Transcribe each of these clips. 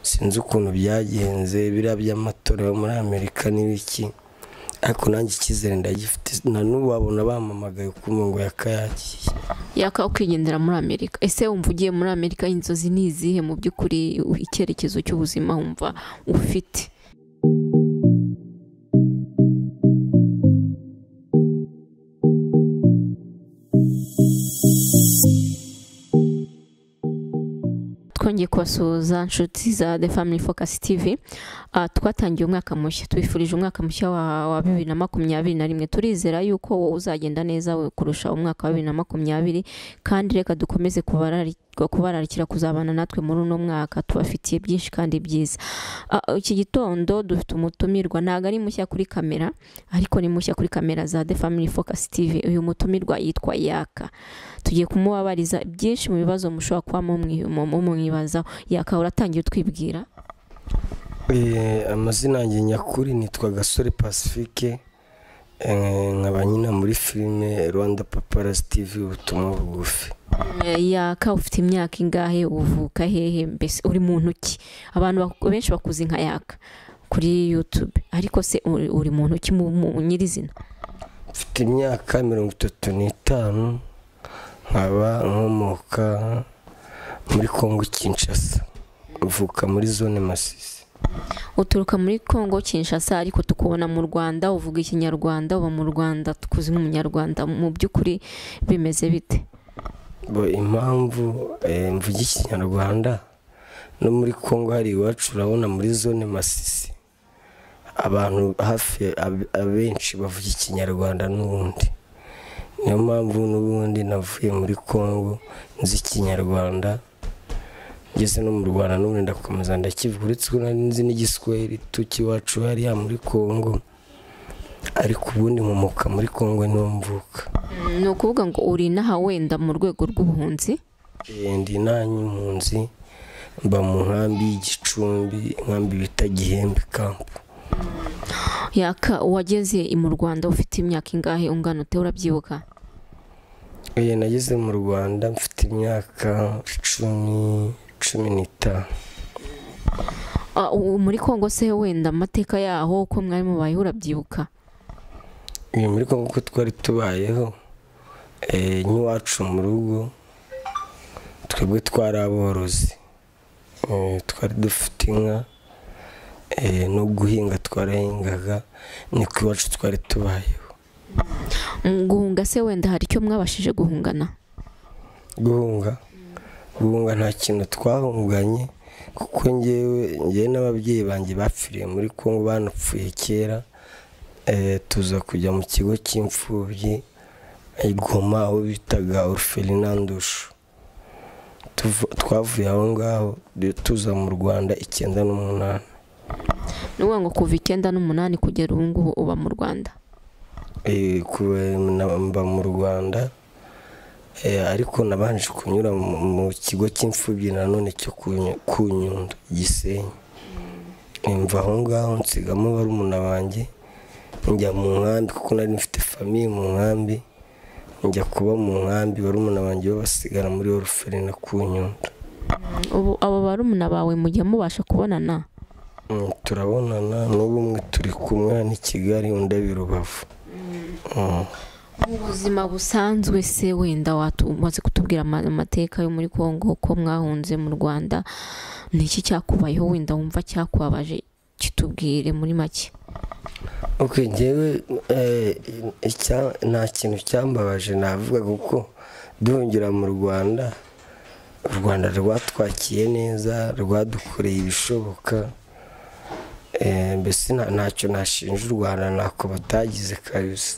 sinzi ukuntu byagenze biriya by'amatora yo muri Amerika n'ibiki, ariko nanjye icyizere ndagifite. na n'ubu wabona bamamagaye kumwe ngo Yaka yagiye. Yaka ukigendera muri Amerika. Ese wumva ugiye muri Amerika inzozi ni izihe mu by'ukuri, icyerekezo cy'ubuzima wumva ufite? Twongeye kubasuhuza inshuti za The Family Focus TV. Twatangiye umwaka mushya, twifurije umwaka mushya wa 2021. Turizera yuko wowe uzagenda neza kurusha umwaka wa 2020, kandi reka dukomeze kubararikira kuzabana natwe muri uno mwaka. Tubafitiye byinshi kandi byiza. Iki gitondo dufite umutumirwa, ntago ari mushya kuri kamera, ariko ni mushya kuri kamera za The Family Focus TV. Uyu mutumirwa yitwa Yaka. Tugiye kumubabariza byinshi mu bibazo mushobora kuba mumwibaza. Yaka, uratangiye utwibwira? Amazina yanjye nyakuri nitwa Gasore Pacifique, nkaba nyina muri filime Rwanda Paparazzi TV ubutumwa bugufi. Yaka, ufite imyaka ingahe, uvuka hehe, mbese uri muntu ki? Abantu benshi bakuzi nka Yaka kuri YouTube, ariko se uri muntu ki mu nyirizina? Mfite imyaka 35, nkaba nkomoka muri Kongo Kinshasa, uvuka muri zone Masisi. Uturuka muri Kongo Kinshasa, ariko tukubona mu Rwanda uvuga ikinyarwanda, uba mu Rwanda tukuzi nk'umunyarwanda. mu by'ukuri bimeze bite? Impamvu mvuga ikinyarwanda, no muri Kongo hari iwacu urabona muri zone Masisi abantu hafi abenshi bavuga ikinyarwanda n'ubundi. Niyo mpamvu n'ubundi navuye muri Kongo nzi ikinyarwanda, ngeze no mu Rwanda n'ubundi ndakomeza ndakivuga, uretse ko nzi n'igiswahili tukiwacu hariya muri Kongo, ariko ubundi nkomoka muri Kongo niho mvuka. Ni ukuvuga ngo uri naha wenda mu rwego rw'ubuhunzi? Ndi nanyi impunzi, mba mu nkambi y'Igicumbi, inkambi bita Gihembe camp. Yaka, wageze mu Rwanda ufite imyaka ingahe, ungana ute, urabyibuka? Nageze mu Rwanda mfite imyaka 15. Muri Kongo se wenda amateka yaho uko mwari mubayeho urabyibuka? Muri Kongo ko twari tubayeho, nk'iwacu mu rugo twebwe twari aborozi, twari dufite inka, no guhinga twarahingaga, niko iwacu twari tubayeho. Guhunga se wenda hari icyo mwabashije guhungana? Guhunga nta kintu twahunganye, kuko ngewe n'ababyeyi banjye bapfiriye muri Kongo, banapfuye kera. Tuza kujya mu kigo cy'imfubyi Goma, aho bitaga orphelinandusho. Twavuye aho ngaho tuza mu Rwanda 98. Nuvuga ngo kuva 98 kugera ubu ngubu uba mu Rwanda? Mba mu Rwanda, ariko nabanje kunyura mu kigo cy'imfubyi nanone cyo ku Nyundo Gisenyi. Mva aho ngaho nsigamo barumuna banjye, njya mu nkambi kuko nari mfite famille mu nkambi, njya kuba mu nkambi, barumuna banjye basigara muri orphelinat ku Nyundo. Ubu abo barumuna bawe mujya mubasha kubonana? Turabonana, n'ubu umwe turi kumwe ni Kigali, undi ari Rubavu. Mu buzima busanzwe se wenda watumaze kutubwira amateka yo muri Kongo, ko mwahunze mu Rwanda, ni iki cyakubayeho wenda wumva cyakubabaje, kitubwire muri make? Ngewe nta kintu cyambabaje navuga, kuko duhungira mu Rwanda, u Rwanda rwatwakiye neza, rwadukoreye ibishoboka. Mbese ntacyo nashinja u Rwanda, ntako batagize kabisa.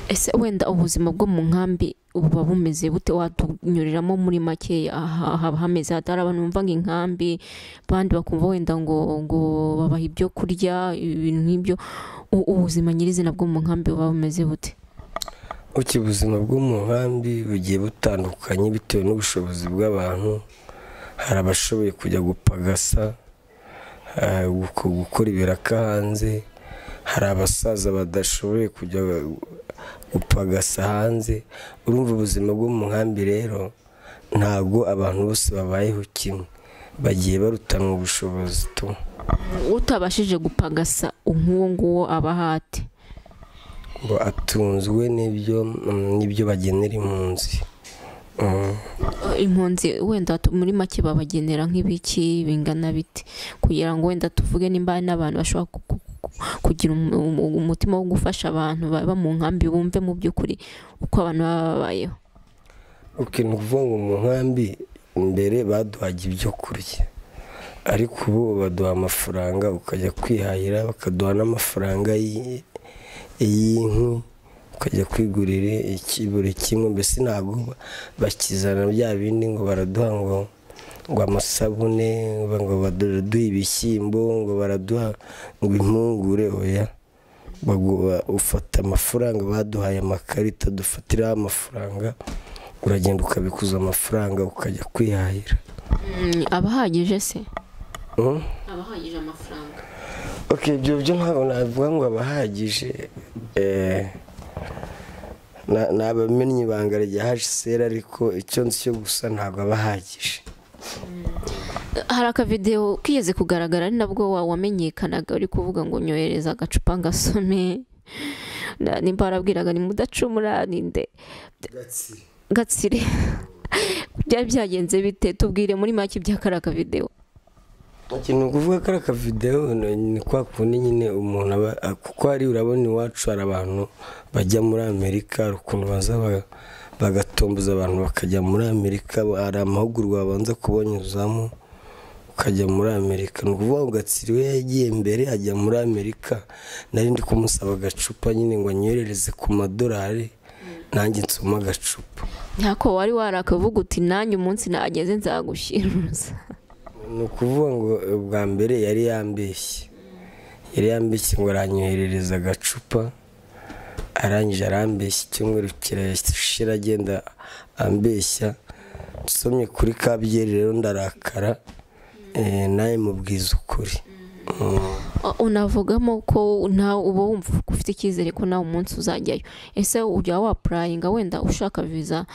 Ese wenda ubuzima bwo mu nkambi uba bumeze bute? Watunyuriramo muri make, haba hameze hatari abantu bumva ngo inkambi, bandi bakumva wenda ngo babaha ibyo kurya, ibintu nk'ibyo. Ubuzima nyirizina bwo mu nkambi buba bumeze bute? Ubuzima bwo mu nkambi bugiye butandukanye bitewe n'ubushobozi bw'abantu. Hari abashoboye kujya gupagasa, gukora ibiraka hanze. Hari abasaza badashoboye kujya gupagasa hanze. Urumva ubuzima bwo mu nkambi rero ntago abantu bose babayeho kimwe. bagiye barutanwa ubushobozi tu. utabashije gupagasa nk'uwo nguwo abahate ngo atunzwe n'ibyo bagenera impunzi. impunzi wenda muri make babagenera nk'ibiki bingana biti kugira ngo wenda tuvuge nimba n'abantu bashobora kugira umutima wo gufasha abantu baba mu nkambi bumve mu by'ukuri uko abantu babayeho. Ni ukuvuga ngo mu nkambi mbere baduhaga ibyo kurya, ariko ubu baduha amafaranga ukajya kwihahira, bakaduha n'amafaranga y'inkwi ukajya kwigurira buri kimwe. Mbese ntabwo bakizana bya bindi ngo baraduha ngo amasabune, ngo baraduha ibishyimbo, ngo baraduha ngo impungure. Oya, ufata amafaranga baduhaye amakarita dufatiraho amafaranga, uragenda ukabikuza amafaranga ukajya kwihahira. abahagije se abahagije amafaranga? Ibyo byo ntabwo navuga ngo abahagije, n'abamenye ibanga rya HCR, ariko icyo nzi cyo gusa ntabwo abahagije. Hari akavideo kigeze kugaragara ari nabwo wamenyekanaga uri kuvuga ngo nyohereza agacupa ngasome, nimba warabwiraga ni mudacumura ninde Gatsire byari byagenze bite? Tubwire muri make by'akara akavideo. Ikintu kuvuga ko akavideo ni kwa kundi nyine umuntu aba, kuko hari urabona iwacu hari abantu bajya muri Amerika, ukuntu baza bagatomboza abantu bakajya muri Amerika, hari amahugurwa babanza kubonyuzamo ukajya muri Amerika. Ni ukuvuga ngo Gatsiri we yagiye mbere ajya muri Amerika, nari ndi kumusaba agacupa nyine ngo anyoherereze ku madolari, nanjye nsoma agacupa. Ntako wari warakavuga uti nanjye umunsi nageze nzagushiruza? Ni ukuvuga ngo bwa mbere yari yambeshye ngo aranyoherereza agacupa, arangije arambeshya, icyumweru kirashira agenda ambeshya. Nsomye kuri Kabyeri rero ndarakara, nawe mubwiza ukuri. Unavugamo ko nawe uba wumva ufite icyizere ko nawe umunsi uzajyayo. Ese ujya wapurayinga wenda ushaka visa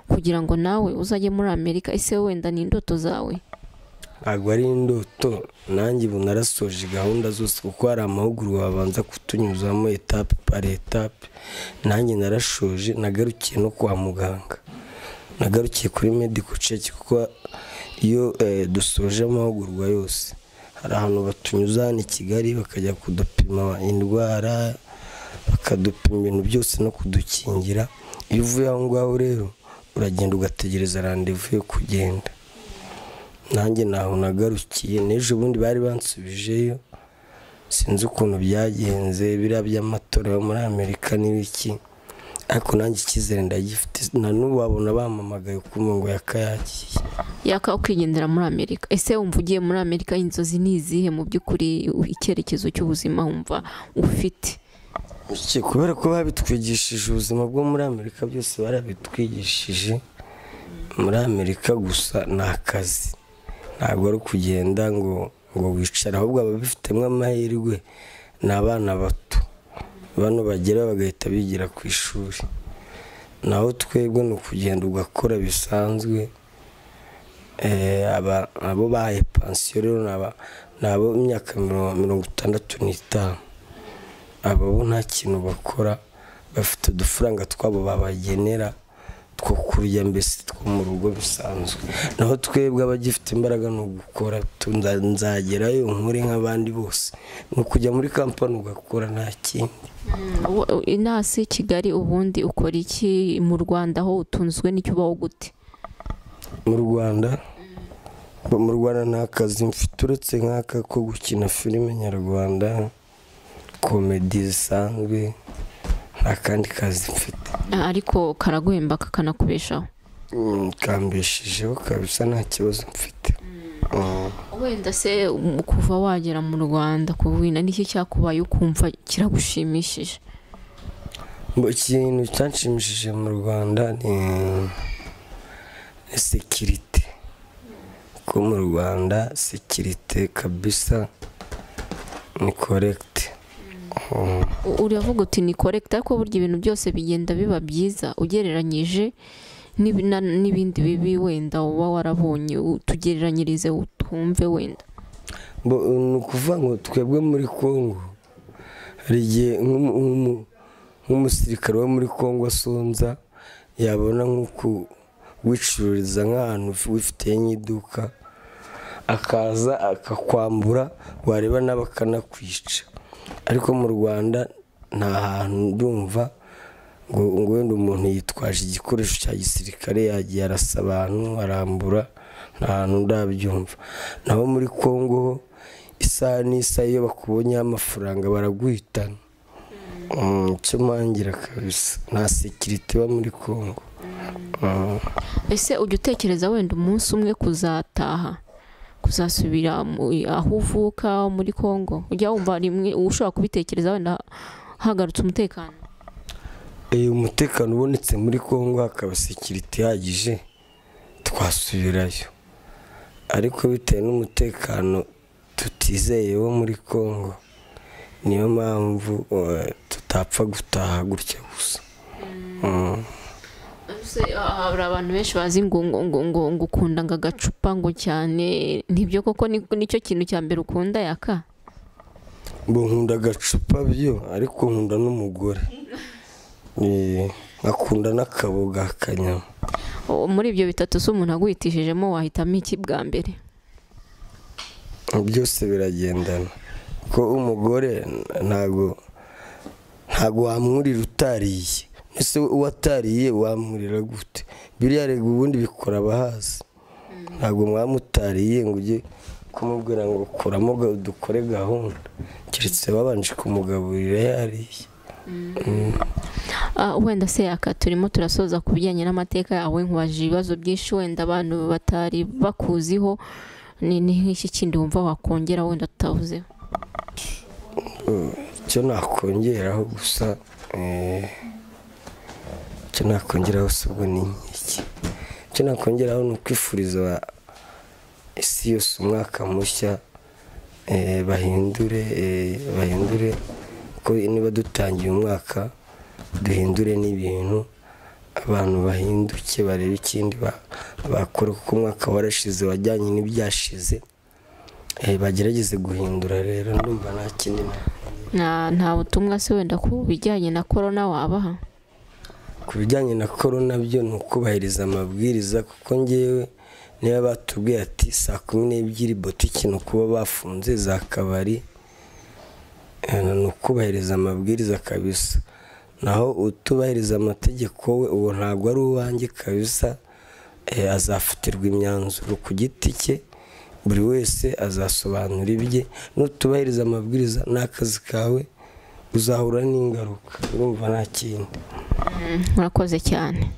kugira ngo nawe uzajye muri Amerika? Ese wenda ni indoto zawe? Ntabwo ari indoto, nanjye ubu narasoje gahunda zose, kuko hari amahugurwa babanza kutunyuzamo etape par etape. Nanjye narashoje, nagarukiye no kwa muganga, nagarukiye kuri medical check, kuko iyo dusoje amahugurwa yose hari ahantu batunyuza hano i Kigali bakajya kudupima indwara, bakadupima ibintu byose no kudukingira. Iyo uvuye aho ngaho rero uragenda ugategereza randevu yo kugenda. Nanjye naho nagarukiye, n'ejo bundi bari bansubijeyo, sinzi ukuntu byagenze biriya by'amatora yo muri Amerika n'ibiki, ariko nanjye icyizere ndagifite. Na n'ubu wabona bampamagaye kumwe ngo Yaka yagiye. Yaka ukigendera muri Amerika. Ese wumva ugiye muri Amerika inzozi ni izihe mu by'ukuri, icyerekezo cy'ubuzima wumva ufite? Kubera ko babitwigishije ubuzima bwo muri Amerika, byose barabitwigishije. Muri Amerika gusa ni akazi, ntabwo ari kugenda ngo wicara, ahubwo ababifitemo amahirwe ni abana bato, bano bagera bagahita bigira ku ishuri. Naho twebwe ni ukugenda ugakora bisanzwe. Abo bahaye pansiyo rero ni abo imyaka 65, abo nta kintu bakora, bafite udufaranga twabo babagenera two kurya, mbese two mu rugo bisanzwe. Naho twebwe abagifite imbaraga no gukora, nzagerayo nkure nk'abandi bose, ni ukujya muri kampani ugakora nta kindi. Inasi Kigali ubundi ukora iki mu Rwanda, aho utunzwe n'icyo ubaho gute? Mu Rwanda nta kazi mfite uretse nk'aka ko gukina filime nyarwanda, komedi zisanzwe, nta kandi kazi mfite. Ariko karaguhemba kakanakubeshaho? Kambeshijeho kabisa, nta kibazo mfite. Wenda se kuva wagera mu Rwanda kuwina n'iki cyakubaye ukumva kiragushimishije? Ikintu cyanshimishije mu Rwanda ni sekirite, ko mu Rwanda sekirite kabisa ni correct. Uravuga uti ni correct, ariko burya ibintu byose bigenda biba byiza ugereranyije n'ibindi bibi wenda uba warabonye. Tugereranyirize uto. twumve wenda. ni ukuvuga ngo twebwe muri Kongo hari igihe nk'umusirikare wo muri Kongo asonza yabona nk'uko wicururiza nk'ahantu wifitiye nk'iduka akaza akakwambura wareba n'abakanakwica. Ariko mu Rwanda nta hantu ndumva ngo wenda umuntu yitwaje igikoresho cya gisirikare yagiye arasa abantu arambura, nta hantu ndabyumva. Naho muri Kongo isaha n'isaha iyo bakubonyeho amafaranga baraguhitana. Cyo mangira kabisa nta security iba muri Kongo. Ese ujya utekereza wenda umunsi umwe kuzataha kuzasubira aho uvuka muri Kongo? Ujya wumva rimwe ushobora kubitekereza wenda hagarutse umutekano? Umutekano ubonetse muri Kongo hakaba security ihagije twasubirayo, ariko bitewe n'umutekano tutizeye wo muri Kongo niyo mpamvu tutapfa gutaha gutya gusa. Hari abantu benshi bazi ngo ukunda agacupa ngo cyane, nibyo koko nicyo kintu cya mbere ukunda Yaka? Nkunda agacupa byo, ariko nkunda n'umugore, akunda n'akaboga kanyama. Muri ibyo bitatu se umuntu aguhitishijemo wahitamo iki bwa mbere? Byose biragendana, ko umugore ntago wamwurira utariye. Ese uwatariye wamwurira gute? Biriya rega ubundi bikora abahazi, ntabwo mwamutariye ngo ujye kumubwira ngo kuramo dukore gahunda, keretse babanje kumugaburira yariye. Wenda se Yaka, turimo turasoza ku bijyanye n'amateka yawe, nkubajije ibibazo byinshi wenda abantu batari bakuziho, ni nk'iki kindi wumva wakongera wenda tutavuzeho? Icyo nakongeraho gusa icyo nakongeraho ubwo ni iki? Icyo nakongeraho ni ukwifuriza isi yose umwaka mushya, bahindure ko niba dutangiye umwaka duhindure n'ibintu, abantu bahinduke barebe ikindi bakora, kuko umwaka warashize wajyanye n'ibyashize, bagerageze guhindura. Rero ndumva nta kindi nta butumwa se wenda ku bijyanye na corona wabaha? Ku bijyanye na corona byo ni ukubahiriza amabwiriza, kuko ngewe niba batubwiye ati saa 12 botiki ni ukuba bafunze za kabari, ni ukubahiriza amabwiriza kabisa. Naho utubahiriza amategeko we uwo ntabwo ari uwanjye kabisa, azafatirwa imyanzuro ku giti cye, buri wese azasobanura ibye. Nutubahiriza amabwiriza n'akazi kawe uzahura n'ingaruka, urumva nta kindi. Murakoze cyane.